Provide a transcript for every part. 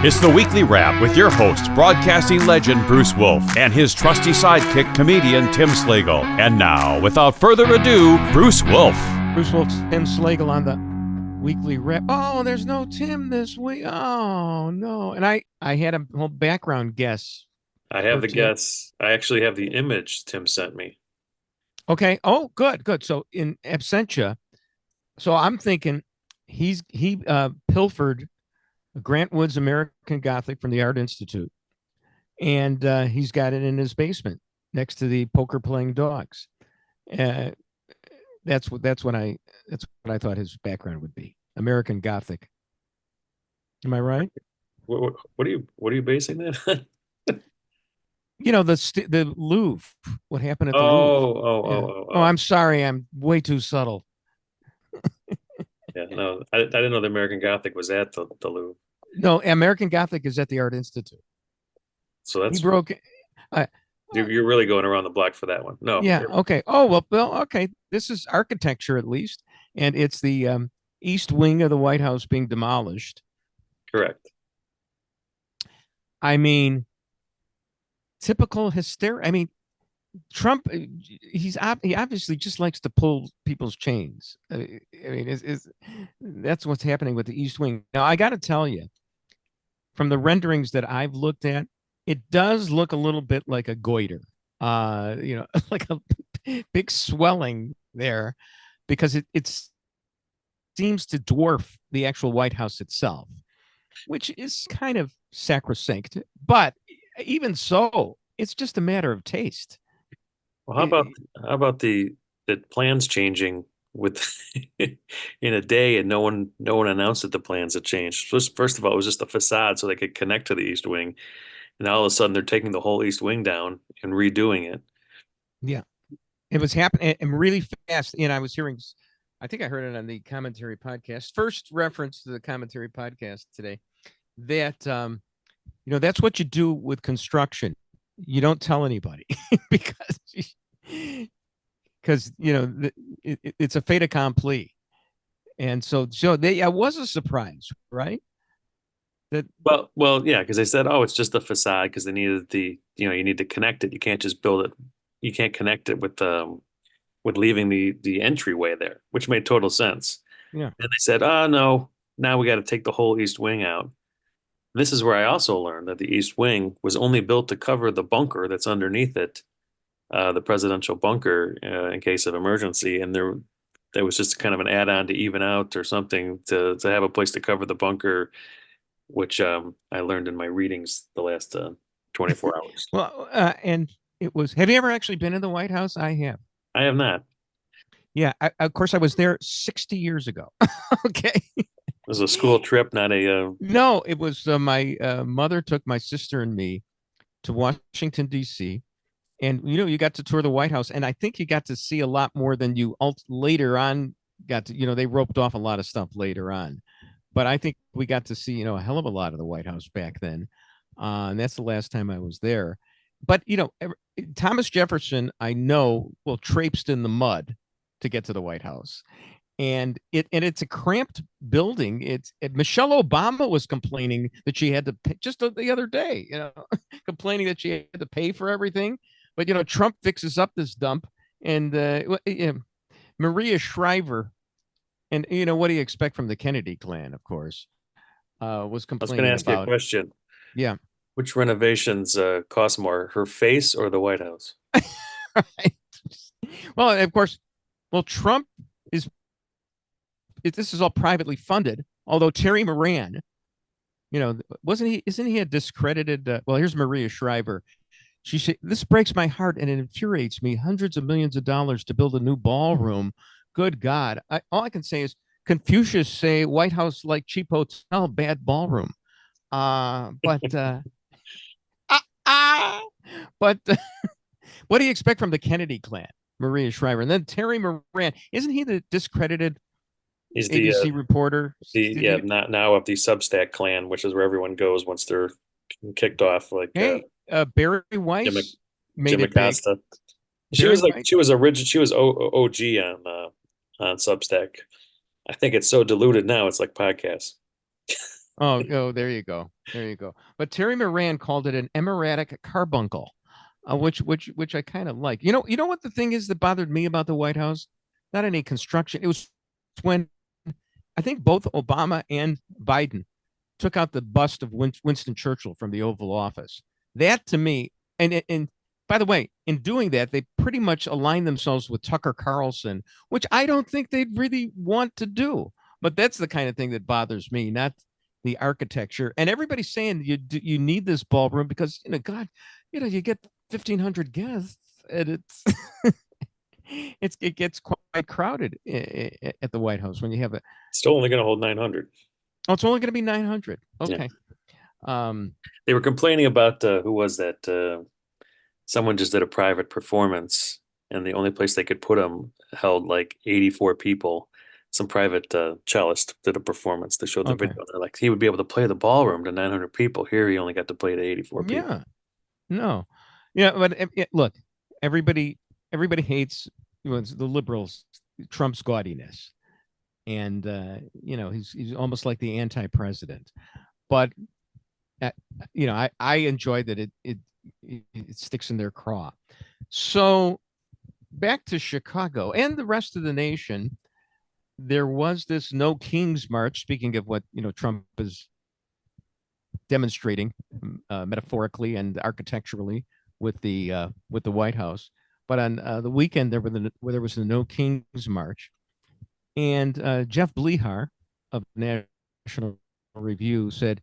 It's the Weekly Wrap with your host, broadcasting legend Bruce Wolf, and his trusty sidekick, comedian Tim Slagle. And now, without further ado, Bruce Wolf. Bruce Wolf, Tim Slagle on the Weekly Wrap. Oh, there's no Tim this week. Oh, no. And I had a whole background guess. I have the guess. I actually have the image Tim sent me. Okay. Oh, good. So in absentia, so I'm thinking he pilfered Grant Wood's American Gothic from the Art Institute, and he's got it in his basement next to the poker playing dogs. That's what I thought his background would be. American Gothic. Am I right? What are you basing that on? You know, the Louvre. What happened at the Louvre? Oh, I'm sorry. I'm way too subtle. Yeah, no, I didn't know the American Gothic was at the Louvre. No, American Gothic is at the Art Institute. So that's he broke. You're really going around the block for that one. No. Yeah. Okay. Oh well. Okay. This is architecture at least, and it's the east wing of the White House being demolished. Correct. I mean, typical hysteria. I mean, Trump. He obviously just likes to pull people's chains. I mean, that's what's happening with the East Wing. Now, I got to tell you, from the renderings that I've looked at, it does look a little bit like a goiter. Like a big swelling there, because it seems to dwarf the actual White House itself, which is kind of sacrosanct. But even so, it's just a matter of taste. Well, how about the plans changing with in a day, and no one announced that the plans had changed. First of all, it was just a facade so they could connect to the East Wing, and all of a sudden they're taking the whole East Wing down and redoing it. Yeah, it was happening and really fast. And I was hearing, I think I heard it on the commentary podcast. First reference to the commentary podcast today, that that's what you do with construction. You don't tell anybody because it's a fait accompli. And so it was a surprise, right? Well, yeah, because they said, oh, it's just a facade, because they needed you need to connect it. You can't just build it. You can't connect it with leaving the entryway there, which made total sense. Yeah. And they said, oh no, now we got to take the whole East Wing out. This is where I also learned that the East Wing was only built to cover the bunker that's underneath it, the presidential bunker, in case of emergency. And there was just kind of an add-on to even out or something to have a place to cover the bunker, which I learned in my readings the last 24 hours. Well, and it was. Have you ever actually been in the White House? I have. I have not. Yeah, of course, I was there 60 years ago. Okay. It was a school trip, not a. No, it was my mother took my sister and me to Washington, D.C. And, you got to tour the White House. And I think you got to see a lot more than you later on got to, they roped off a lot of stuff later on. But I think we got to see, a hell of a lot of the White House back then. And that's the last time I was there. But, Thomas Jefferson, I know, traipsed in the mud to get to the White House. And it's a cramped building. Michelle Obama was complaining that she had to pay, just the other day, complaining that she had to pay for everything. But, Trump fixes up this dump, and Maria Shriver, and what do you expect from the Kennedy clan, of course, was complaining about. I was going to ask you a question. Yeah. Which renovations cost more, her face or the White House? Right. Well, of course, Trump this is all privately funded, although Terry Moran, isn't he a discredited, here's Maria Shriver. She said, "This breaks my heart and it infuriates me. Hundreds of millions of dollars to build a new ballroom. Good God." All I can say is Confucius say White House like cheap hotel, bad ballroom. But what do you expect from the Kennedy clan, Maria Shriver? And then Terry Moran, isn't he the discredited He's ABC the reporter? Not now of the Substack clan, which is where everyone goes once they're kicked off. Like Barry Weiss made Jim it Acosta. She was OG on Substack. I think it's so diluted now. It's like podcasts. Oh, there you go. There you go. But Terry Moran called it an emeratic carbuncle, which I kind of like. You know what the thing is that bothered me about the White House? Not any construction. It was when I think both Obama and Biden took out the bust of Winston Churchill from the Oval Office. That to me, and by the way, in doing that, they pretty much aligned themselves with Tucker Carlson, which I don't think they'd really want to do. But that's the kind of thing that bothers me, not the architecture. And everybody's saying you need this ballroom because God, you get 1,500 guests, and it gets quite crowded at the White House when you have it. Still only going to hold 900. Oh, it's only going to be 900. Okay. Yeah. They were complaining about who was that? Someone just did a private performance, and the only place they could put him held like 84 people. Some private cellist did a performance. They showed the video. They're like, he would be able to play the ballroom to 900 people. Here, he only got to play to 84 people. Yeah. No. Yeah, but look, everybody hates the liberals, Trump's gaudiness, and he's almost like the anti-president. But I enjoy that it sticks in their craw. So back to Chicago and the rest of the nation, there was this No Kings March. Speaking of what Trump is demonstrating metaphorically and architecturally with the White House, but on the weekend there was the No Kings March, and Jeff Blehar of National Review said,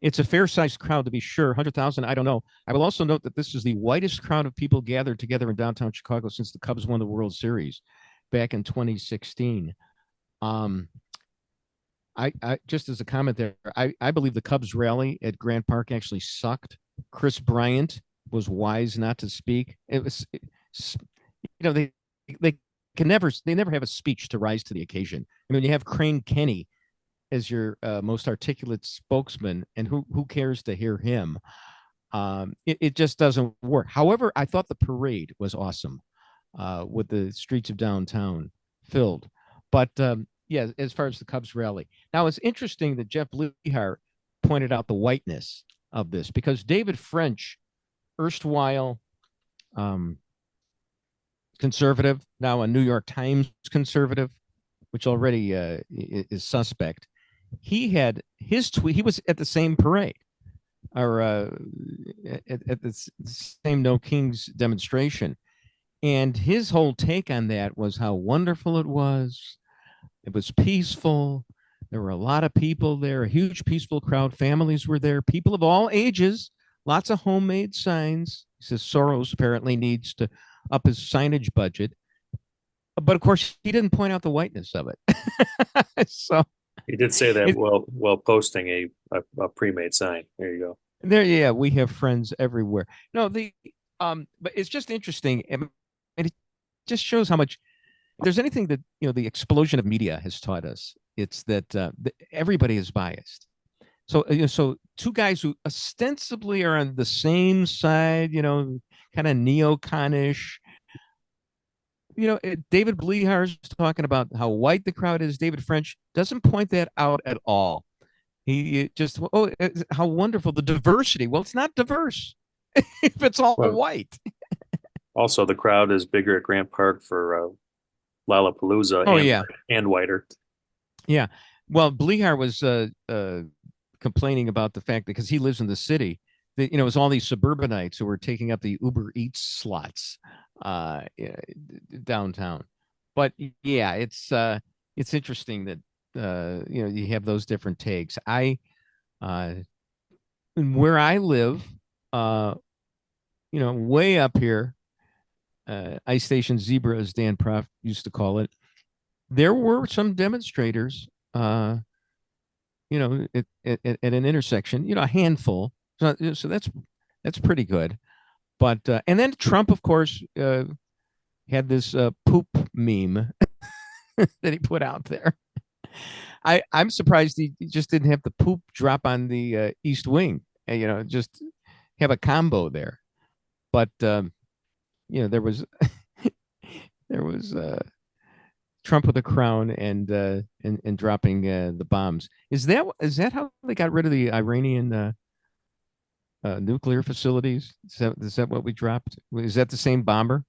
"It's a fair-sized crowd to be sure. 100,000, I don't know. I will also note that this is the widest crowd of people gathered together in downtown Chicago since the Cubs won the World Series back in 2016." I just as a comment there, I believe the Cubs rally at Grant Park actually sucked. Chris Bryant was wise not to speak. It was, they never have a speech to rise to the occasion. I mean, you have Crane Kenny as your most articulate spokesman, and who cares to hear him? It just doesn't work. However, I thought the parade was awesome, with the streets of downtown filled. But yeah, as far as the Cubs rally, now it's interesting that Jeff Blehar pointed out the whiteness of this, because David French, erstwhile conservative, now a New York Times conservative, which already is suspect. He had his tweet. He was at the same parade, or at the same No Kings demonstration, and his whole take on that was how wonderful it was. It was peaceful. There were a lot of people there, a huge peaceful crowd. Families were there, people of all ages, lots of homemade signs. He says Soros apparently needs to up his signage budget. But of course, he didn't point out the whiteness of it. So he did say that while posting a pre-made sign. There you go. There, yeah, we have friends everywhere. No, but it's just interesting, and it just shows how much. If there's anything that the explosion of media has taught us, it's that everybody is biased. So so two guys who ostensibly are on the same side, kind of neoconish. David Blehar's talking about how white the crowd is. David French doesn't point that out at all. He just, how wonderful the diversity. Well, it's not diverse if it's all white. Also, the crowd is bigger at Grant Park for Lollapalooza and whiter. Yeah. Well, Blehar was complaining about the fact that because he lives in the city, that it was all these suburbanites who were taking up the Uber Eats slots downtown. But yeah, it's interesting that you have those different takes. Where I live, way up here, Ice Station Zebra, as Dan Proft used to call it, there were some demonstrators, at an intersection, a handful. So that's pretty good. But and then Trump, of course, had this poop meme that he put out there. I'm surprised he just didn't have the poop drop on the East Wing, just have a combo there. But there was Trump with a crown and dropping the bombs. Is that how they got rid of the Iranian nuclear facilities? Is that what we dropped? Is that the same bomber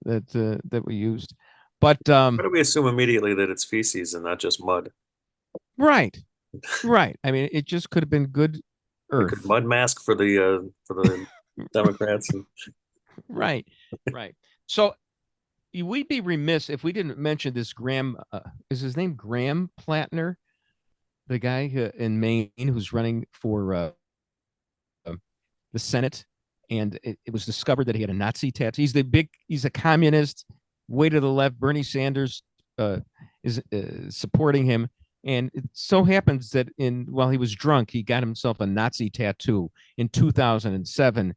that we used? But Why do we assume immediately that it's feces and not just mud? right. I mean, it just could have been good We could earth. mud mask for the Democrats. Right. So we'd be remiss if we didn't mention this Graham. Is his name Graham Plattner, the guy in Maine who's running for the Senate, and it was discovered that he had a Nazi tattoo. He's a communist, way to the left. Bernie Sanders is supporting him, and it so happens that while he was drunk, he got himself a Nazi tattoo in 2007,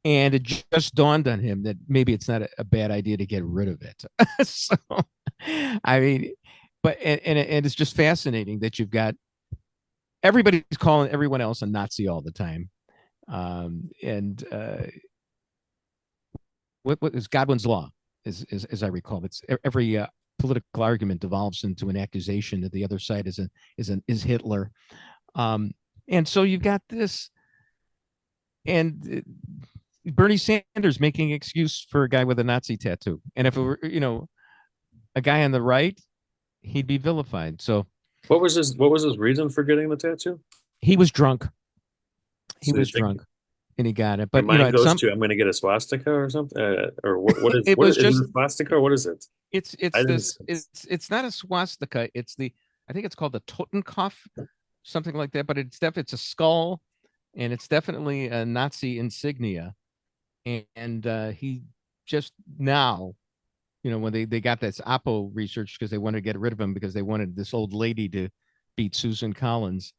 and it just dawned on him that maybe it's not a bad idea to get rid of it. So, I mean, but and it's just fascinating that you've got everybody's calling everyone else a Nazi all the time. And what is Godwin's law? As I recall, it's every political argument devolves into an accusation that the other side is Hitler. And so you've got this, and Bernie Sanders making excuse for a guy with a Nazi tattoo, and if it were a guy on the right, he'd be vilified. So What was his reason for getting the tattoo? he was drunk. He So was drunk, and he got it. Your But mind goes to, I'm going to get a swastika or something, or what is it what was is just it a swastika or what is it? it's I didn't- this it's not a swastika. I think it's called the Totenkopf, something like that. But it's a skull, and it's definitely a Nazi insignia. And he just now, when they got this Oppo research because they wanted to get rid of him because they wanted this old lady to beat Susan Collins.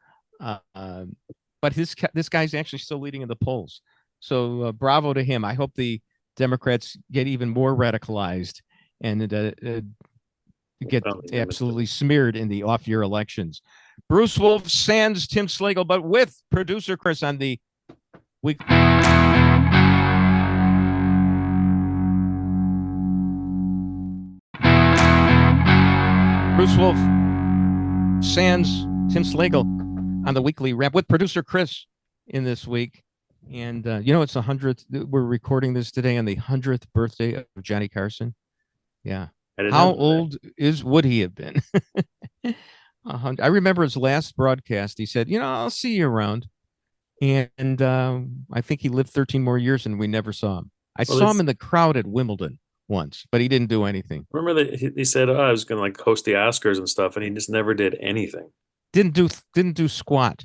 But this guy's actually still leading in the polls. So bravo to him. I hope the Democrats get even more radicalized and get absolutely smeared in the off-year elections. Bruce Wolf, sans Tim Slagle, but with producer Chris on the week. Bruce Wolf, sans Tim Slagle on the weekly wrap with producer Chris in this week. And it's the 100th. We're recording this today on the 100th birthday of Johnny Carson. Yeah. How old would he have been? I remember his last broadcast. He said, I'll see you around. And I think he lived 13 more years and we never saw him. I saw him in the crowd at Wimbledon once, but he didn't do anything. Remember that he said, I was going to host the Oscars and stuff, and he just never did anything. Didn't do squat.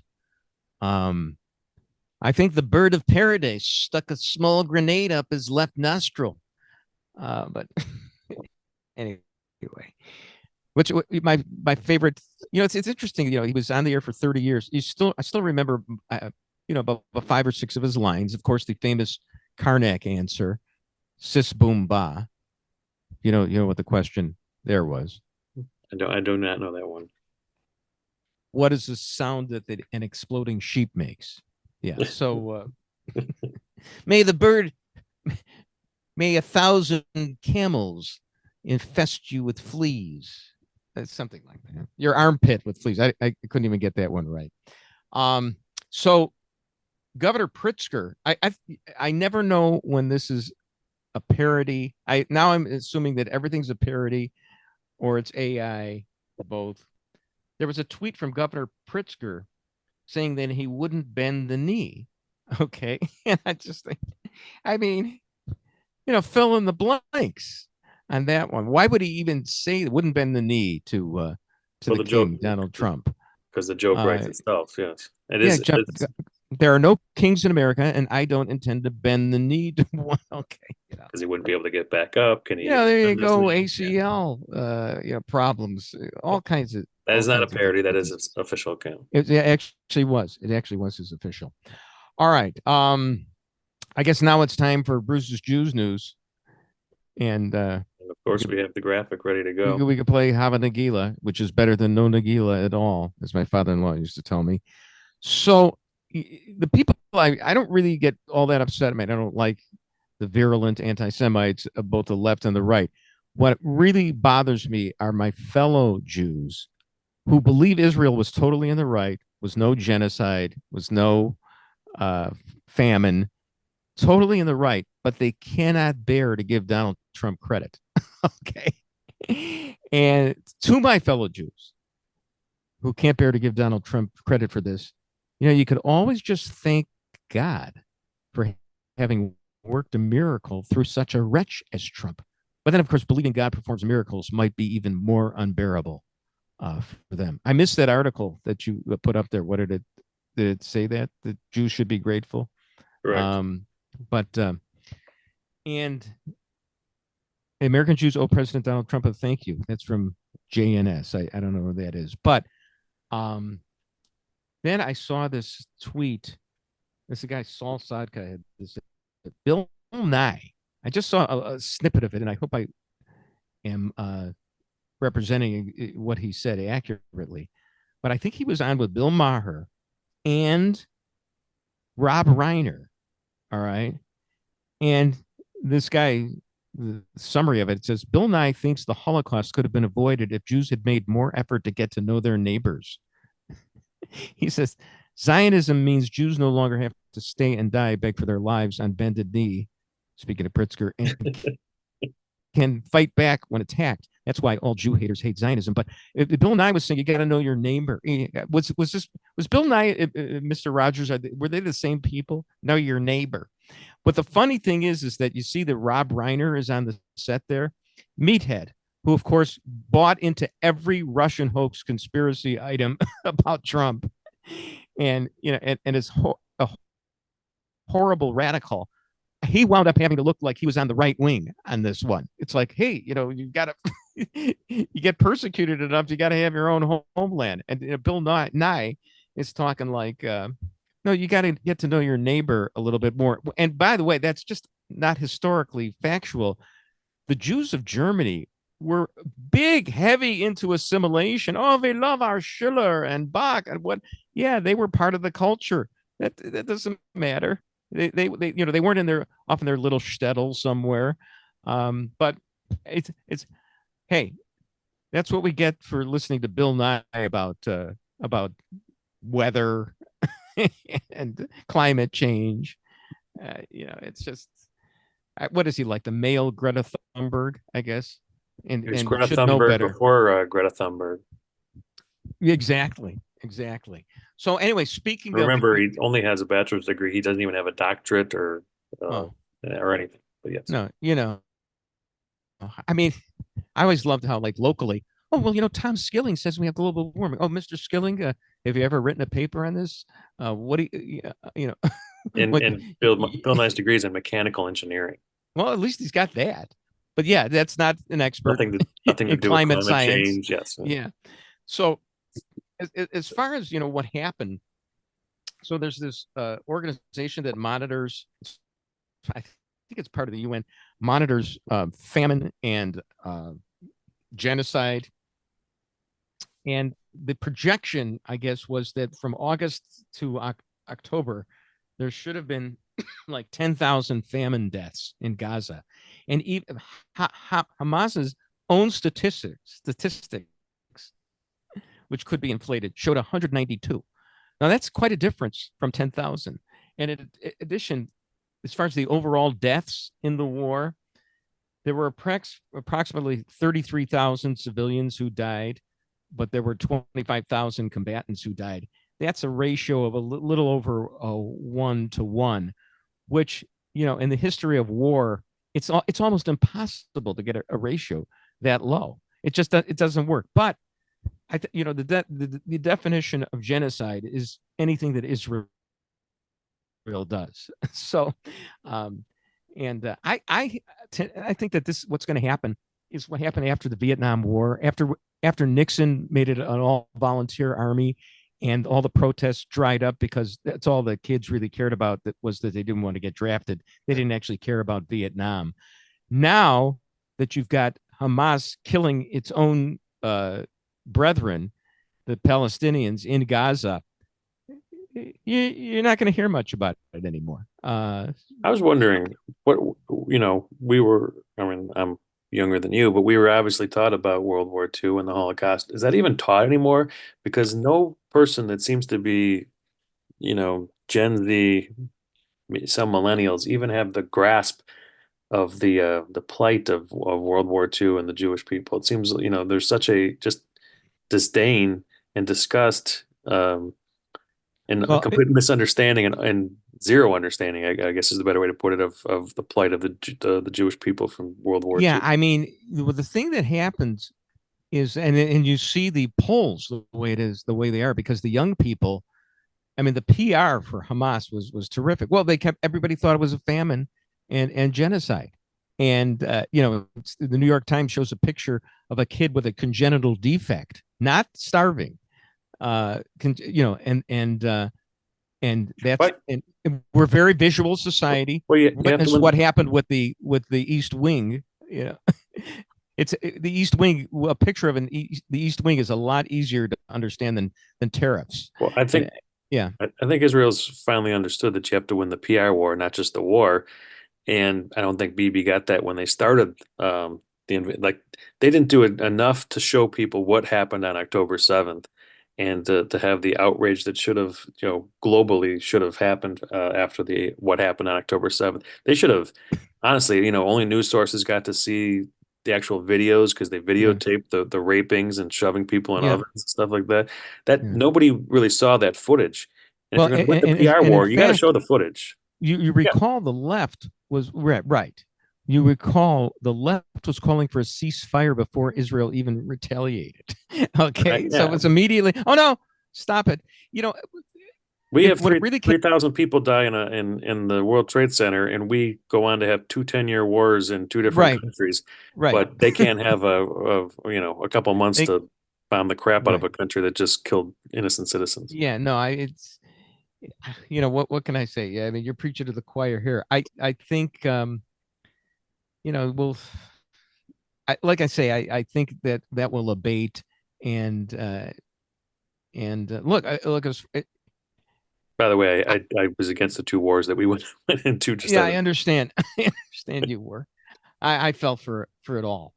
I think the bird of paradise stuck a small grenade up his left nostril. But anyway, which my favorite, it's interesting. He was on the air for 30 years. I still remember, about 5 or 6 of his lines. Of course, the famous Karnak answer, "Sis boom ba." You know what the question there was. I do not know that one. What is the sound that an exploding sheep makes? Yeah. So may 1,000 camels infest you with fleas. That's something like that. Your armpit with fleas. I couldn't even get that one right. So Governor Pritzker, I never know when this is a parody. I'm assuming that everything's a parody or it's AI or both. There was a tweet from Governor Pritzker saying that he wouldn't bend the knee. Okay. And I just think, fill in the blanks on that one. Why would he even say wouldn't bend the knee to the king, Donald Trump? Because the joke writes itself. Yes. It yeah, is. There are no kings in America, and I don't intend to bend the knee to one. Okay. Because he wouldn't be able to get back up. Can he? Yeah, there you go. ACL, problems, all kinds of. That is not a parody. That is his official account. It actually was. It actually was his official. All right. I guess now it's time for Bruce's Jews news. And of course, we have the graphic ready to go. We could play Hava Nagila, which is better than no Nagila at all, as my father-in-law used to tell me. So the people, I don't really get all that upset. I don't like the virulent anti-Semites of both the left and the right. What really bothers me are my fellow Jews who believe Israel was totally in the right, was no genocide, was no famine, totally in the right, but they cannot bear to give Donald Trump credit. Okay. And to my fellow Jews who can't bear to give Donald Trump credit for this, you could always just thank God for having worked a miracle through such a wretch as Trump. But then, of course, believing God performs miracles might be even more unbearable for them. I missed that article that you put up there. What did it say that the Jews should be grateful? Correct. And American Jews owe President Donald Trump a thank you. That's from JNS. I don't know where that is. But then I saw this tweet. This guy, Saul Sadka, had this Bill Nye. I just saw a snippet of it, and I hope I am representing what he said accurately. But I think he was on with Bill Maher and Rob Reiner. All right. And this guy, the summary of it says, Bill Nye thinks the Holocaust could have been avoided if Jews had made more effort to get to know their neighbors. He says, Zionism means Jews no longer have to stay and die, beg for their lives on bended knee, speaking of Pritzker, and can fight back when attacked. That's why all Jew haters hate Zionism. But Bill Nye was saying you got to know your neighbor. Was Bill Nye, Mr. Rogers? Were they the same people? Know your neighbor. But the funny thing is that you see that Rob Reiner is on the set there, meathead, who of course bought into every Russian hoax conspiracy item about Trump, and is a horrible radical. He wound up having to look like he was on the right wing on this one. It's like, hey, you got to, you get persecuted enough, you got to have your own homeland. And Bill Nye is talking like, no, you got to get to know your neighbor a little bit more. And by the way, that's just not historically factual. The Jews of Germany were heavy into assimilation. Oh, they love our Schiller and Bach and what? Yeah, they were part of the culture. That doesn't matter. They weren't in their off in their little shtetl somewhere. But it's hey, that's what we get for listening to Bill Nye about weather and climate change. It's just, what is he like, the male Greta Thunberg, I guess? And Greta should know Thunberg better. before Greta Thunberg. Exactly. So anyway, speaking Remember, he only has a bachelor's degree. He doesn't even have a doctorate or anything. But yes. No, I mean, I always loved how, like, locally, oh, well, Tom Skilling says we have global warming. Oh, Mr. Skilling, have you ever written a paper on this? What do you know? And Bill Nye's degree is in mechanical engineering. Well, at least he's got that. But yeah, that's not an expert nothing to in do climate with science. Change. Yes. Yeah. So as far as what happened, so there's this organization that monitors, I think it's part of the UN, monitors famine and genocide. And the projection, I guess, was that from August to October, there should have been like 10,000 famine deaths in Gaza. And even Hamas's own statistics, which could be inflated, showed 192. Now, that's quite a difference from 10,000. And in addition, as far as the overall deaths in the war, there were approximately 33,000 civilians who died, but there were 25,000 combatants who died. That's a ratio of a little over 1-to-1, which, in the history of war, it's almost impossible to get a ratio that low. It doesn't work. But the definition of genocide is anything that Israel does. So, I think that what's going to happen is what happened after the Vietnam War, after Nixon made it an all-volunteer army, and all the protests dried up because that's all the kids really cared about, that they didn't want to get drafted. They didn't actually care about Vietnam. Now that you've got Hamas killing its own brethren, the Palestinians in Gaza, you're not going to hear much about it anymore. I was wondering what, I'm younger than you, but we were obviously taught about World War II and the Holocaust. Is that even taught anymore? Because no person that seems to be, Gen Z, some millennials even have the grasp of the plight of World War II and the Jewish people. It seems, there's such a just disdain and disgust, and a Well, complete misunderstanding and zero understanding, I guess is the better way to put it, of the plight of the Jewish people from World War yeah, II. I mean, the thing that happens is, and you see the polls the way it is, the way they are, because the young people, I mean, the PR for Hamas was terrific. Well, everybody thought it was a famine and genocide, and the New York Times shows a picture of a kid with a congenital defect, not starving, and that's But and we're a very visual society. well, you have to Witness what happened with the East Wing. It's the East Wing. A picture of the East Wing is a lot easier to understand than tariffs. Well, I think Yeah. I think Israel's finally understood that you have to win the PR war, not just the war. And I don't think Bibi got that when they started like they didn't do it enough to show people what happened on October 7th, and to have the outrage that should have, globally should have happened after the what happened on October 7th. They should have, honestly, only news sources got to see the actual videos because they Yeah. videotaped the rapings and shoving people in Yeah. ovens and stuff like that. That Yeah. nobody really saw that footage. And Well, if you're going to win the PR and war, in you got to fact, show the footage. you Yeah. recall the left was right. You recall the left was calling for a ceasefire before Israel even retaliated. Okay, so Yeah. it's immediately, oh no, stop it. We have What it really 3,000 people die in the World Trade Center, and we go on to have two 10-year wars in two different Right. countries. Right. But they can't have a couple months They, to bomb the crap out of right. a country that just killed innocent citizens. Yeah, no, it's what can I say? Yeah, I mean, you're preaching to the choir here. I think we'll like I say, I think that will abate, and look, By the way, I was against the two wars that we went into just yeah, out I of. understand. I understand you were. I fell for it all.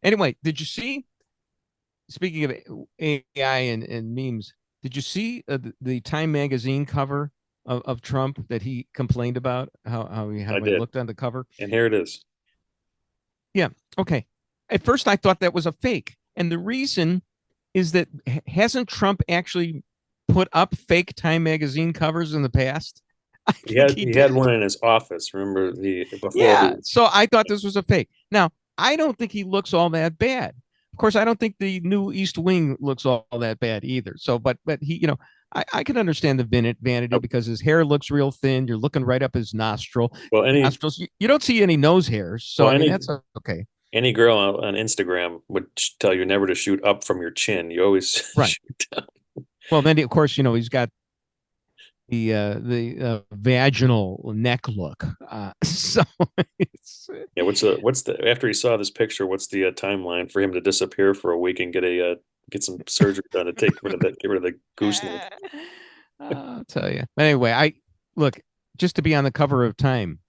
Anyway, did you see? Speaking of AI and memes, did you see the Time magazine cover of Trump that he complained about how he did. looked on the cover? And here it is. Yeah. Okay. At first, I thought that was a fake, and the reason is that hasn't Trump actually put up fake Time magazine covers in the past? I think He did. had one in his office. Remember before? Yeah. So I thought this was a fake. Now, I don't think he looks all that bad. Of course, I don't think the new East Wing looks all that bad either. So, but he, I can understand the vanity because his hair looks real thin. You're looking right up his nostrils. You don't see any nose hairs. So, I mean, that's okay. Any girl on Instagram would tell you never to shoot up from your chin. You always shoot down. Well, then of course, he's got the vaginal neck look. So yeah. What's the after he saw this picture? What's the timeline for him to disappear for a week and get some surgery done to get rid of the goose neck? I'll tell you. Anyway, I look just to be on the cover of Time.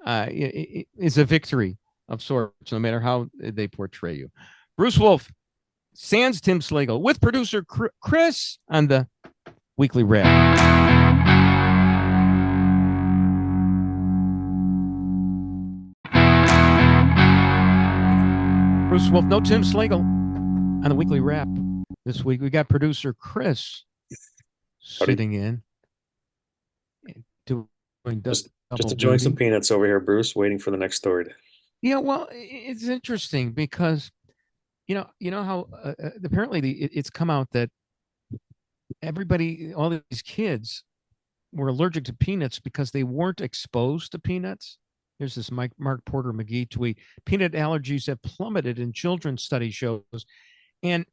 It's a victory of sorts, no matter how they portray you. Bruce Wolf, sans Tim Slagle, with producer Chris on the Weekly Wrap. Bruce Wolf, no Tim Slagle on the Weekly Wrap. This week we got producer Chris sitting in, doing just enjoying some peanuts over here, Bruce, waiting for the next story. Yeah, well, it's interesting because you know how apparently it's come out that all these kids were allergic to peanuts because they weren't exposed to peanuts. Here's this Mark Porter McGee tweet. Peanut allergies have plummeted in children, study shows. And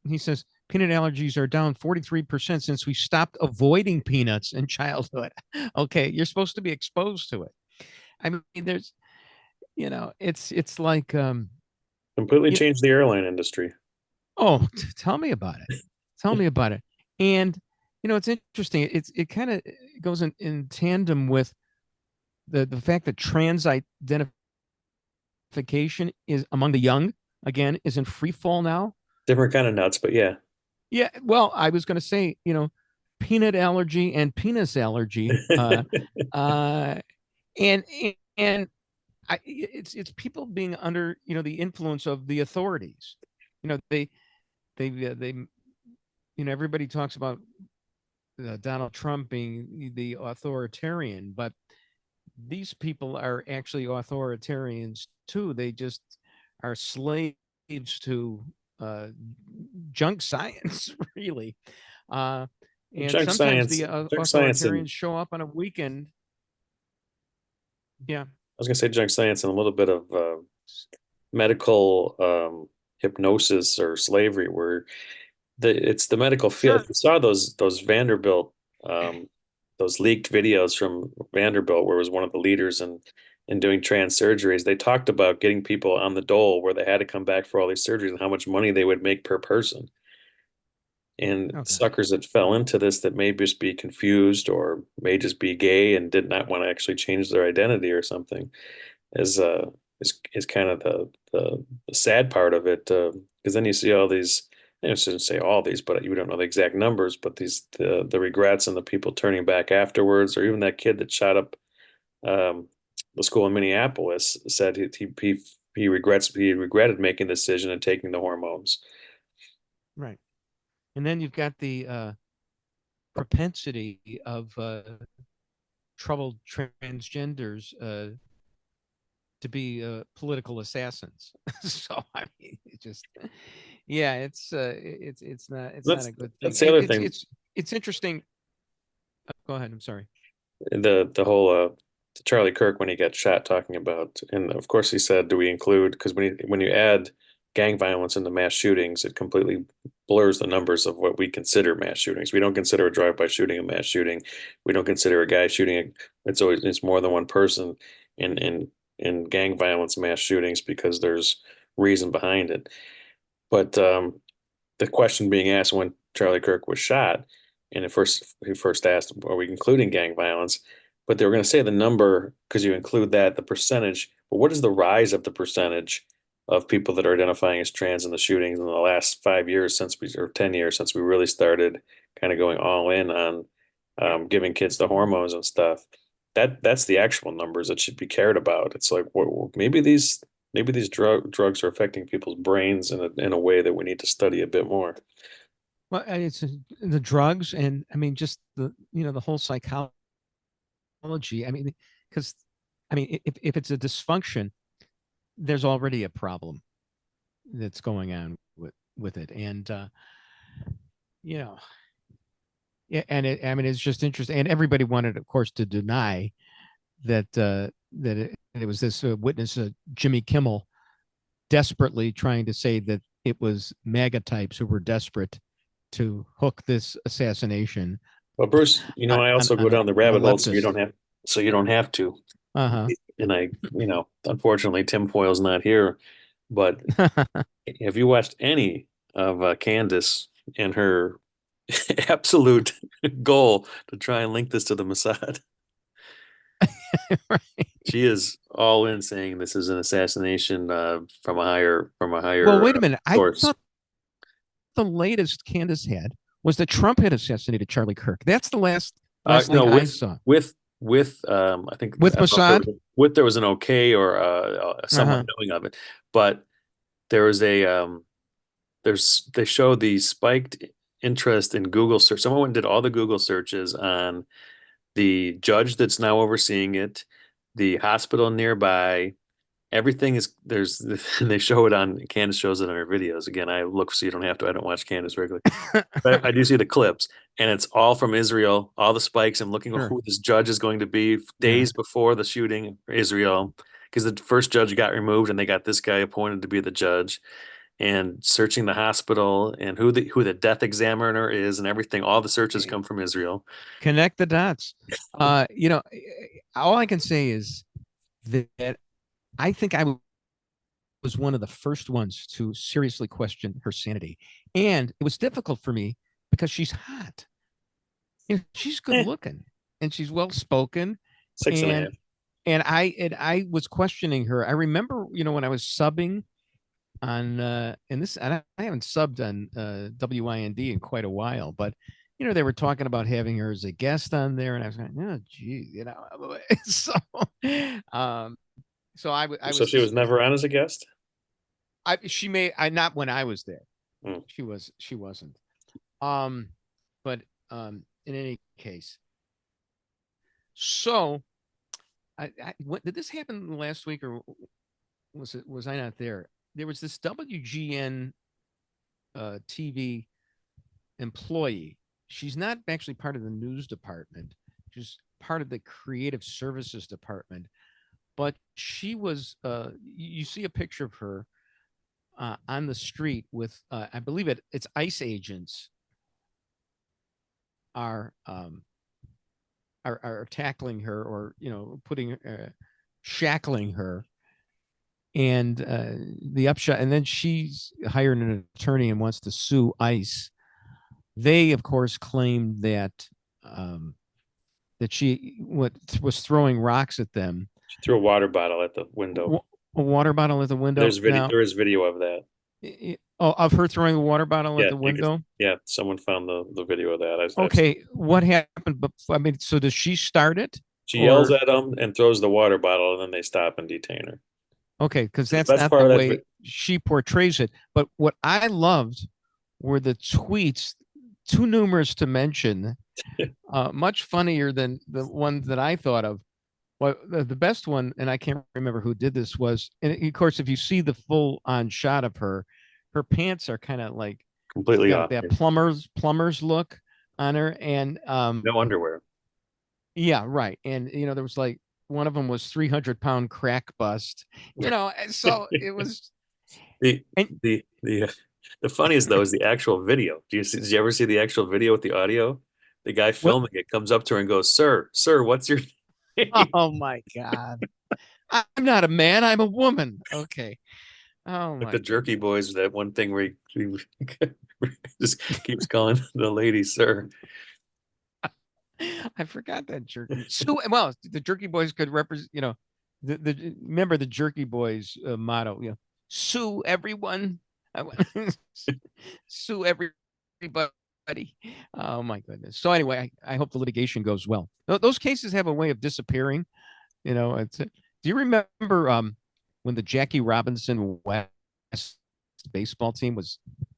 he says, peanut allergies are down 43% since we stopped avoiding peanuts in childhood. Okay, you're supposed to be exposed to it. I mean, there's, it's like... completely changed the airline industry. Oh, tell me about it. Tell me about it. And, it's interesting. It kind of goes in, tandem with the fact that trans identification identification is among the young, again, is in free fall now. Different kind of nuts, but yeah. Yeah, well, I was going to say, peanut allergy and penis allergy, uh, and and it's people being under the influence of the authorities. They everybody talks about Donald Trump being the authoritarian, but these people are actually authoritarians too. They just are slaves to junk science, really. And Junk sometimes science, the junk science, and authoritarians show up on a weekend. Yeah. I was gonna say junk science and a little bit of medical hypnosis or slavery, where it's the medical field. Sure. If you saw those Vanderbilt those leaked videos from Vanderbilt, where it was one of the leaders in doing trans surgeries, they talked about getting people on the dole where they had to come back for all these surgeries and how much money they would make per person. And Okay. suckers that fell into this that may just be confused or may just be gay and did not want to actually change their identity or something is is kind of the sad part of it, because then you see all these. I shouldn't say all these, but you don't know the exact numbers. But the regrets and the people turning back afterwards, or even that kid that shot up the school in Minneapolis said he regretted making the decision and taking the hormones. Right. And then you've got the propensity of troubled transgenders to be political assassons. So I mean, yeah, it's not a good thing. That's the other thing. It's interesting. Go ahead. I'm sorry. The whole Charlie Kirk, when he got shot, talking about, and of course he said, do we include, because when you add gang violence into mass shootings, it completely blurs the numbers of what we consider mass shootings. We don't consider a drive-by shooting a mass shooting. We don't consider a guy shooting. It's more than one person in gang violence mass shootings because there's reason behind it. But the question being asked when Charlie Kirk was shot, and he first asked, are we including gang violence? But they were going to say the number because you include that, the percentage. But what is the rise of the percentage of people that are identifying as trans in the shootings in the last 5 years or 10 years since we really started kind of going all in on giving kids the hormones and stuff? That's the actual numbers that should be cared about. It's like, maybe these drugs are affecting people's brains in a way that we need to study a bit more. Well, it's the drugs, and I mean, just the whole psychology. I mean, because if it's a dysfunction, there's already a problem that's going on with it, and yeah, and it's just interesting, and everybody wanted, of course, to deny that it was this witness, Jimmy Kimmel, desperately trying to say that it was MAGA types who were desperate to hook this assassination. Well, Bruce, I also go down the rabbit hole, so you don't have to. Uh-huh. And unfortunately, Tim Foyle's not here, but have you watched any of Candace and her absolute goal to try and link this to the Mossad? Right. She is all in saying this is an assassination from a higher. Well, wait a minute. Source. I thought the latest Candace had was that Trump had assassinated Charlie Kirk. That's the last thing I saw. With I think with Mossad, there was an okay or someone knowing of it, but there was they show the spiked interest in Google search. Someone went and did all the Google searches on the judge that's now overseeing it, the hospital nearby. Everything is they show it on, Candace shows it on her videos. Again, I look so you don't have to. I don't watch Candace regularly. But I do see the clips, and it's all from Israel, all the spikes. I'm looking at who this judge is going to be days before the shooting, Israel, because the first judge got removed and they got this guy appointed to be the judge, and searching the hospital and who the death examiner is and everything. All the searches come from Israel. Connect the dots. All I can say is that I think I was one of the first ones to seriously question her sanity. And it was difficult for me because she's hot. She's good looking and she's well spoken. 6.5. And I was questioning her. I remember when I was subbing on and I haven't subbed on WIND in quite a while, but they were talking about having her as a guest on there, and I was like, oh geez, so I So was she was never on as a guest? not when I was there. Mm. She wasn't. But in any case, so did this happen last week, or was I not there? There was this WGN TV employee. She's not actually part of the news department. She's part of the creative services department. But she was, you see a picture of her on the street with, I believe it's ICE agents are tackling her, or putting shackling her, and the upshot. And then she's hired an attorney and wants to sue ICE. They, of course, claimed that that she was throwing rocks at them. She threw a water bottle at the window. A water bottle at the window. There's video. Now, there is video of that. Of her throwing a water bottle at the window. Someone found the video of that. Okay, what happened? But I mean, so does she start it? She yells at them and throws the water bottle, and then they stop and detain her. Okay, because that's not the way she portrays it. But what I loved were the tweets, too numerous to mention, much funnier than the one that I thought of. Well, the best one, and I can't remember who did this, was, and of course, if you see the full-on shot of her pants are kind of like completely off. That plumber's look on her, and no underwear. Yeah, right. And there was like one of them was 300-pound crack bust. So it was. The funniest though is the actual video. Did you ever see the actual video with the audio? The guy filming it comes up to her and goes, "Sir, what's your name?" Oh my God. I'm not a man, I'm a woman. Okay. Oh my. Like the Jerky Boys, that one thing where he just keeps calling the lady sir. I forgot that jerky. Well, the Jerky Boys could represent, remember the Jerky Boys motto, sue everyone. Sue everybody. Oh my goodness. So anyway, I hope the litigation goes well. Those cases have a way of disappearing. Do you remember when the Jackie Robinson West baseball team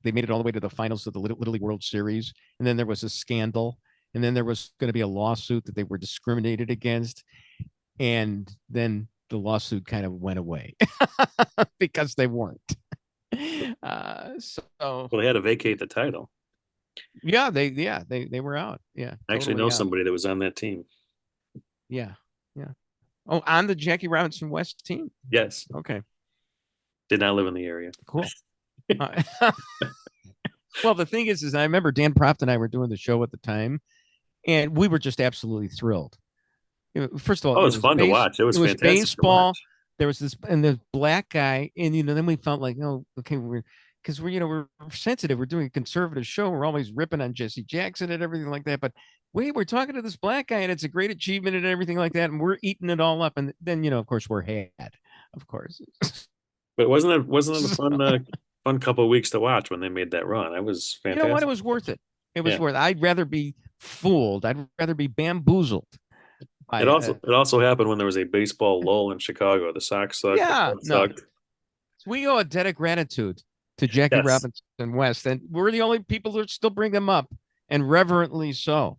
they made it all the way to the finals of the Little League World Series, and then there was a scandal, and then there was going to be a lawsuit that they were discriminated against, and then the lawsuit kind of went away because they weren't. Well, they had to vacate the title. Yeah, they were out. Yeah, I actually know somebody that was on that team. Yeah. Oh, on the Jackie Robinson West team? Yes. Okay. Did not live in the area. Cool. Well, the thing is I remember Dan Proft and I were doing the show at the time, and we were just absolutely thrilled. First of all, it was fun to watch. It was fantastic. Baseball. There was this, and the black guy, and then we felt like, oh, okay, we're sensitive. We're doing a conservative show. We're always ripping on Jesse Jackson and everything like that. But wait, we're talking to this black guy, and it's a great achievement and everything like that, and we're eating it all up. And then of course, we're had, of course. But wasn't it a fun couple of weeks to watch when they made that run? It was fantastic. You know what? It was worth it. It was worth it. I'd rather be fooled. I'd rather be bamboozled. It also happened when there was a baseball lull in Chicago. The Sox sucked. Yeah, sucked. We owe a debt of gratitude to Jackie Robinson West, and we're the only people that still bring them up, and reverently so.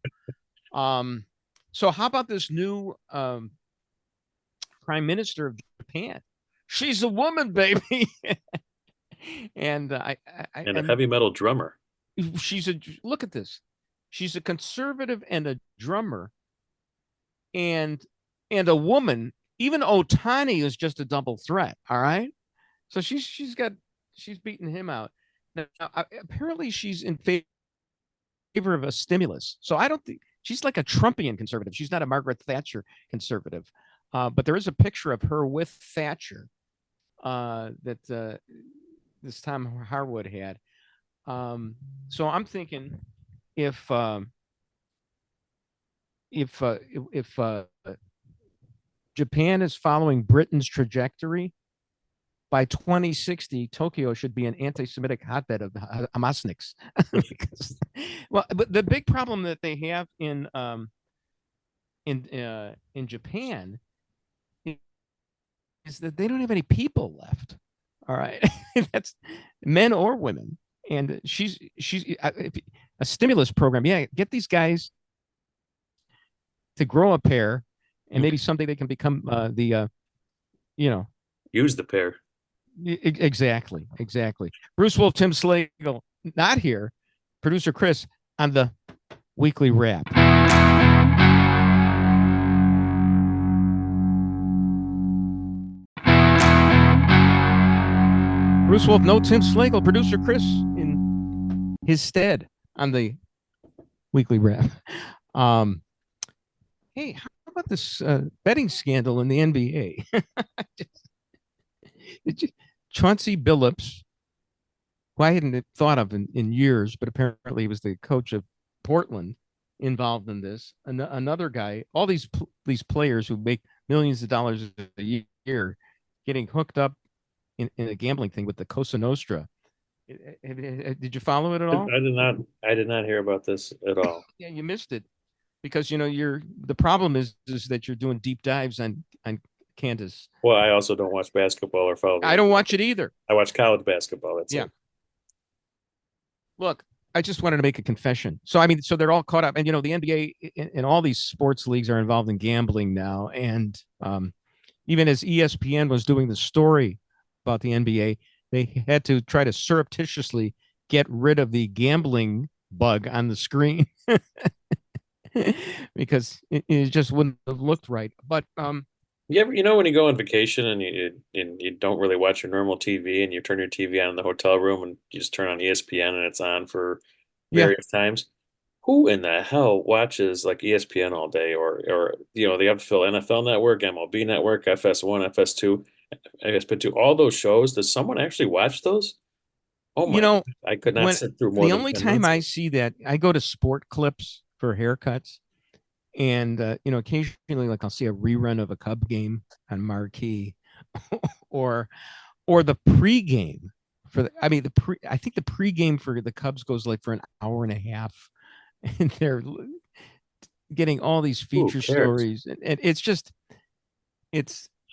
So how about this new prime minister of Japan? She's a woman, baby. And a heavy metal drummer. Look at this. She's a conservative and a drummer, and a woman. Even Otani is just a double threat. All right. So she's beating him out. Now, apparently she's in favor of a stimulus. So I don't think she's like a Trumpian conservative. She's not a Margaret Thatcher conservative. But there is a picture of her with Thatcher that this Tom Harwood had. So I'm thinking if Japan is following Britain's trajectory, by 2060, Tokyo should be an anti-Semitic hotbed of Hamasniks. Because, well, but the big problem that they have in Japan is that they don't have any people left. All right, that's men or women, and she's a stimulus program. Yeah, get these guys to grow a pair, and maybe someday they can become use the pair. Exactly. Bruce Wolf, Tim Slagle, not here. Producer Chris on the weekly wrap. Bruce Wolf, no Tim Slagle. Producer Chris in his stead on the weekly wrap. Hey, how about this betting scandal in the NBA? Chauncey Billups, who I hadn't thought of in years, but apparently he was the coach of Portland, involved in this. Another guy, all these players who make millions of dollars a year, getting hooked up in a gambling thing with the Cosa Nostra. Did you follow it at all? I did not hear about this at all. Yeah, you missed it because the problem is that you're doing deep dives on Candace. Well, I also don't watch basketball or follow. I don't watch it either. I watch college basketball. That's it. Look, I just wanted to make a confession. So they're all caught up, and the NBA and all these sports leagues are involved in gambling now. And even as ESPN was doing the story about the NBA, they had to try to surreptitiously get rid of the gambling bug on the screen because it just wouldn't have looked right. But when you go on vacation and you don't really watch your normal TV and you turn your TV on in the hotel room and you just turn on ESPN and it's on for various times. Who in the hell watches like ESPN all day or they have to fill NFL Network, MLB Network, FS1, FS2, FS2, all those shows? Does someone actually watch those? Oh my! God, I could not sit through more. The only time I see that, I go to Sport Clips for haircuts. And, occasionally, like I'll see a rerun of a Cub game on Marquee or the pregame I think the pregame for the Cubs goes like for an hour and a half and they're getting all these feature stories. And it's just,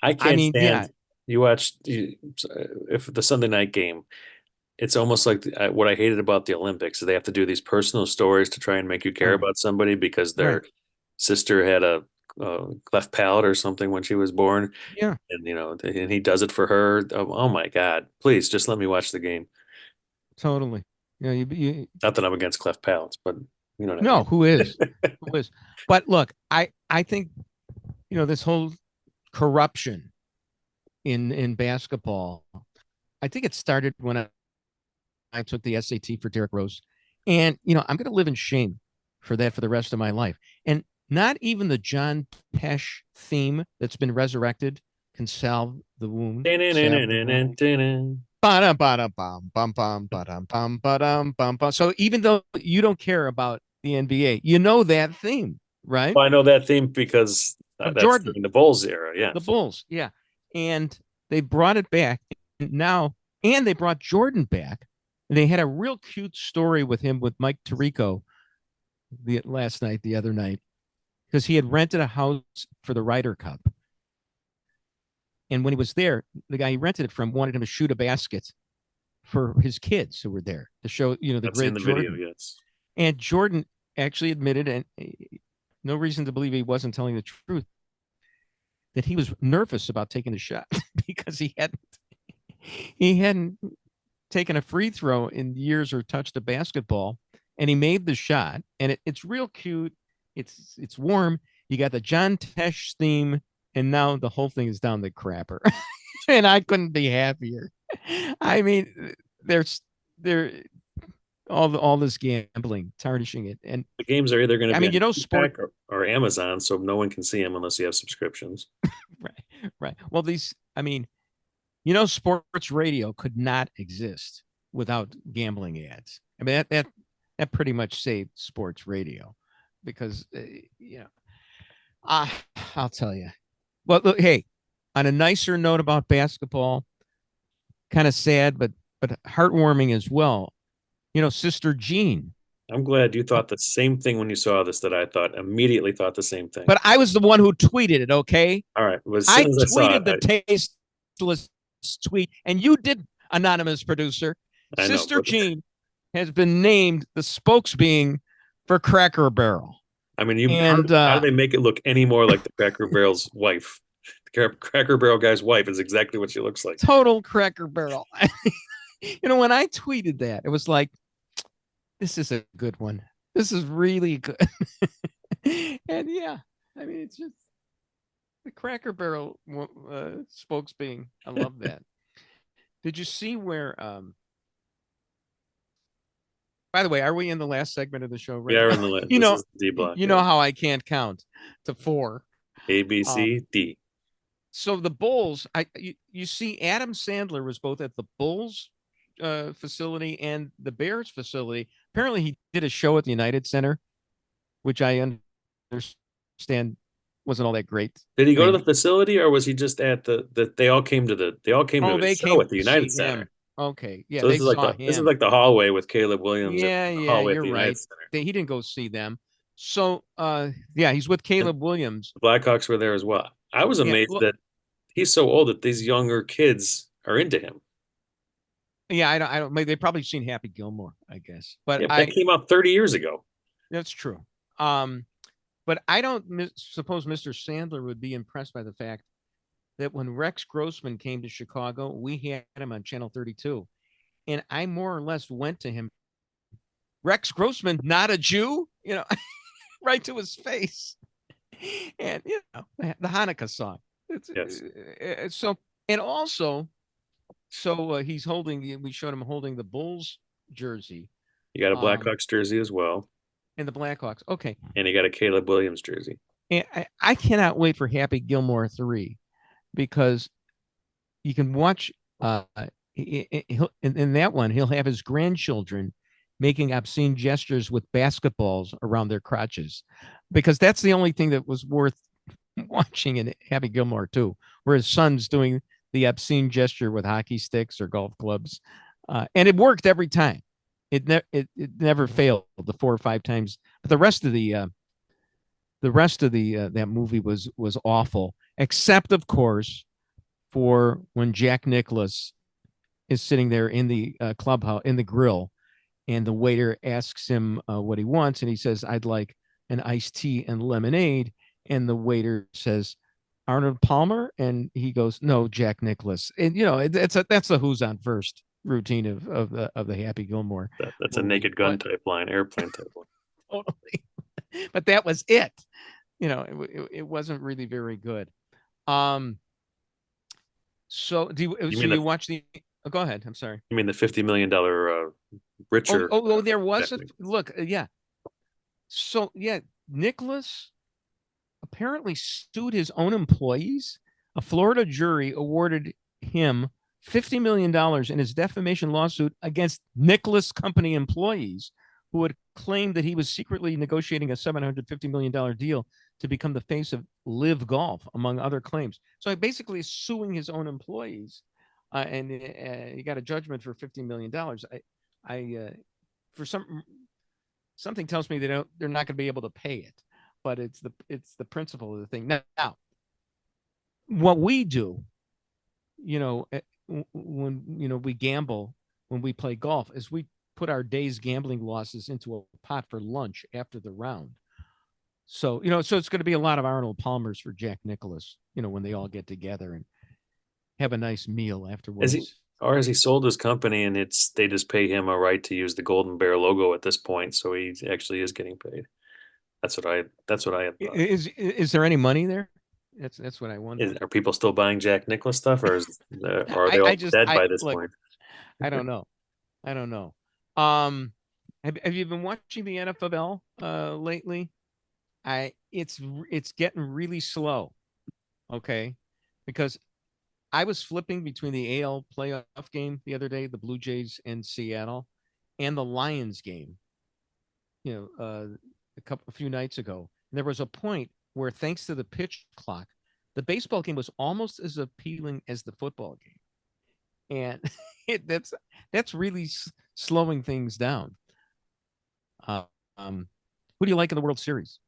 I can't stand you watch if the Sunday night game, it's almost like what I hated about the Olympics. They have to do these personal stories to try and make you care about somebody because they're sister had a cleft palate or something when she was born. Yeah. And, and he does it for her. Oh my God, please just let me watch the game. Totally. Yeah. You not that I'm against cleft palates, but what I mean. Who is? Who is? But look, I think, this whole corruption in basketball, I think it started when I took the SAT for Derrick Rose. And, I'm going to live in shame for that for the rest of my life. And not even the John Tesh theme that's been resurrected can salve the wound. So even though you don't care about the NBA, you know that theme, right? Well, I know that theme because that's Jordan, in the Bulls era, yeah. The Bulls, yeah. And they brought it back now, and they brought Jordan back. And they had a real cute story with him with Mike Tirico the other night, because he had rented a house for the Ryder Cup. And when he was there, the guy he rented it from wanted him to shoot a basket for his kids who were there to show, the That's great in the Jordan. video, yes. And Jordan actually admitted, and no reason to believe he wasn't telling the truth, that he was nervous about taking the shot because he hadn't taken a free throw in years or touched a basketball. And he made the shot, and it's real cute. It's warm. You got the John Tesh theme, and now the whole thing is down the crapper. And I couldn't be happier. I mean, there's all this gambling tarnishing it, and the games are either going to be sport or Amazon, so no one can see them unless you have subscriptions. Right. Well, sports radio could not exist without gambling ads. I mean, that pretty much saved sports radio, because I'll tell you. Well, look, hey, on a nicer note about basketball, kind of sad, but heartwarming as well. Sister Jean. I'm glad you thought the same thing when you saw this that I thought immediately thought the same thing. But I was the one who tweeted it. Okay, All right. Well, as I soon as I saw tweeted the tasteless tweet, and you did, anonymous producer. I know. Sister Jean has been named the spokesbeing for Cracker Barrel. I mean, And how do they make it look any more like the Cracker Barrel's wife? The Cracker Barrel guy's wife is exactly what she looks like. Total Cracker Barrel. When I tweeted that, it was like, this is a good one. This is really good. And yeah, I mean, it's just the Cracker Barrel spokesbeing. I love that. Did you see where? By the way, are we in the last segment of the show? Right? Yeah, we're in the last. This is D block. You know how I can't count to 4. A, B, C, D. So the Bulls, you see, Adam Sandler was both at the Bulls facility and the Bears facility. Apparently, he did a show at the United Center, which I understand wasn't all that great. Did he go to the facility, or was he just at the? They all came to the show at the United Center. Okay, yeah, so this is like the hallway with Caleb Williams. Yeah, you're right. He didn't go see them. So, yeah, he's with Caleb Williams. The Blackhawks were there as well. I was amazed that he's so old that these younger kids are into him. Yeah, I don't. Maybe they've probably seen Happy Gilmore, I guess. But that came out 30 years ago. That's true. But I don't suppose Mr. Sandler would be impressed by the fact that when Rex Grossman came to Chicago, we had him on Channel 32, and I more or less went to him. Rex Grossman, not a Jew, right to his face, and the Hanukkah song. So he's holding. We showed him holding the Bulls jersey. You got a Blackhawks jersey as well. And the Blackhawks. Okay. And you got a Caleb Williams jersey. And I cannot wait for Happy Gilmore 3, because you can watch in that one, he'll have his grandchildren making obscene gestures with basketballs around their crotches, because that's the only thing that was worth watching in Happy Gilmore 2, where his son's doing the obscene gesture with hockey sticks or golf clubs. And it worked every time. It never failed the 4 or 5 times. But the rest of that movie was awful, except of course for when Jack Nicklaus is sitting there in the clubhouse in the grill, and the waiter asks him what he wants, and he says, "I'd like an iced tea and lemonade," and the waiter says, "Arnold Palmer," and he goes, "No, Jack Nicklaus." And that's a Who's on First routine of the Happy Gilmore. That's a Naked Gun type line, airplane type line. Totally. But that was it. It wasn't really very good. So you watch the? Oh, go ahead. I'm sorry. You mean the $50 million richer? Oh, there was a look. Yeah. So yeah, Nicholas apparently sued his own employees. A Florida jury awarded him $50 million in his defamation lawsuit against Nicholas company employees who had claimed that he was secretly negotiating a $750 million deal to become the face of Live Golf, among other claims. So basically suing his own employees, and he got a judgment for $50 million. For something tells me they're not going to be able to pay it, but it's the principle of the thing. Now, what we do, when we gamble, when we play golf, is we put our day's gambling losses into a pot for lunch after the round. So, so it's going to be a lot of Arnold Palmers for Jack Nicklaus, when they all get together and have a nice meal afterwards. Has he sold his company and they just pay him a right to use the Golden Bear logo at this point, so he actually is getting paid. That's what I had thought. Is there any money there? That's what I wonder. Are people still buying Jack Nicklaus stuff, or are they all dead by this point? I don't know. Have you been watching the NFL lately? It's getting really slow. Okay, because I was flipping between the AL playoff game the other day, the Blue Jays and Seattle, and the Lions game. A few nights ago, and there was a point where, thanks to the pitch clock, the baseball game was almost as appealing as the football game. and that's really slowing things down. Who do you like in the World Series?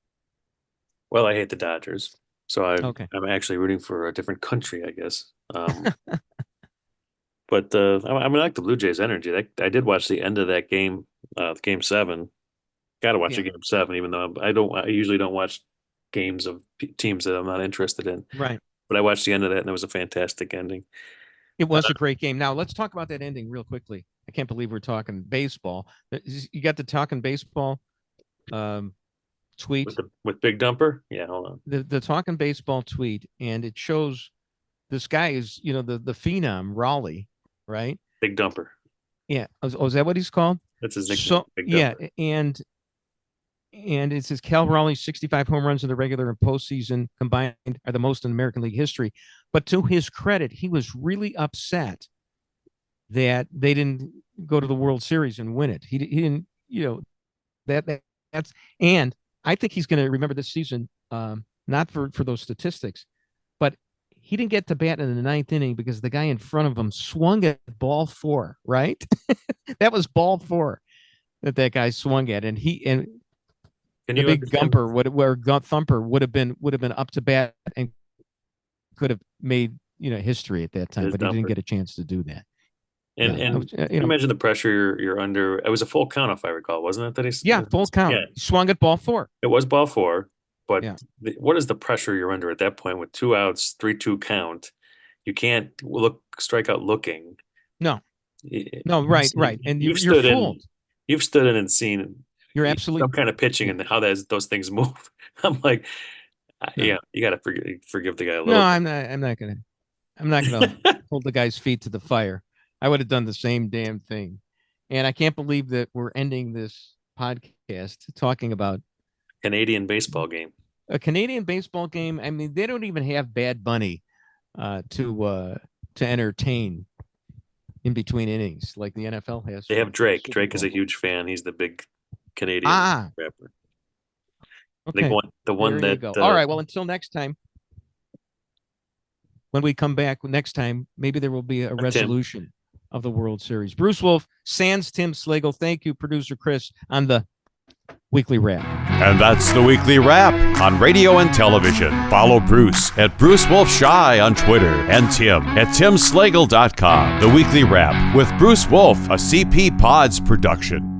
Well, I hate the Dodgers, so Okay. I'm actually rooting for a different country, I guess. But I like the Blue Jays' energy. I did watch the end of that game, Game 7. Got to watch Yeah. a Game 7, even though I usually don't watch games of teams that I'm not interested in. Right. But I watched the end of that, and it was a fantastic ending. It was a great game. Now let's talk about that ending real quickly. I can't believe we're talking baseball. You got the talking baseball tweet With Big Dumper. Yeah, hold on. the talking baseball tweet, and it shows this guy is the phenom Raleigh, right? Big Dumper. Yeah. Oh, is that what he's called? That's his nickname. So Big yeah, Dumper. and it says Cal Raleigh's 65 home runs in the regular and postseason combined are the most in American League history. But to his credit, he was really upset that they didn't go to the World Series and win it. He didn't, that's, and I think he's going to remember this season, not for those statistics, but he didn't get to bat in the 9th inning because the guy in front of him swung at ball 4, right? That was ball 4 that guy swung at, and the big Thumper would have been up to bat and could have made history at that time, but he didn't get a chance to do that. And imagine the pressure you're under. It was a full count, if I recall, wasn't it? Full count. Yeah. He swung at ball 4. It was ball 4, but what is the pressure you're under at that point with 2 outs, 3-2 count? You can't strike out looking. No, right. And you're fooled. You've stood in and seen. You're absolutely some kind of pitching and how those things move. I'm like, you got to forgive the guy a little. No, I'm not gonna hold the guy's feet to the fire. I would have done the same damn thing. And I can't believe that we're ending this podcast talking about Canadian baseball game. A Canadian baseball game. I mean, they don't even have Bad Bunny to entertain in between innings like the NFL has. They have Drake. Drake is a huge fan. He's the big Canadian rapper. Okay. The one that. All right. Well, until next time. When we come back next time, maybe there will be a resolution of the World Series. Bruce Wolf, sans Tim Slagle. Thank you, producer Chris, on the Weekly Wrap. And that's the Weekly Wrap on radio and television. Follow Bruce at Bruce Wolf Shy on Twitter and Tim at timslagle.com. The Weekly Wrap with Bruce Wolf, a CP Pods production.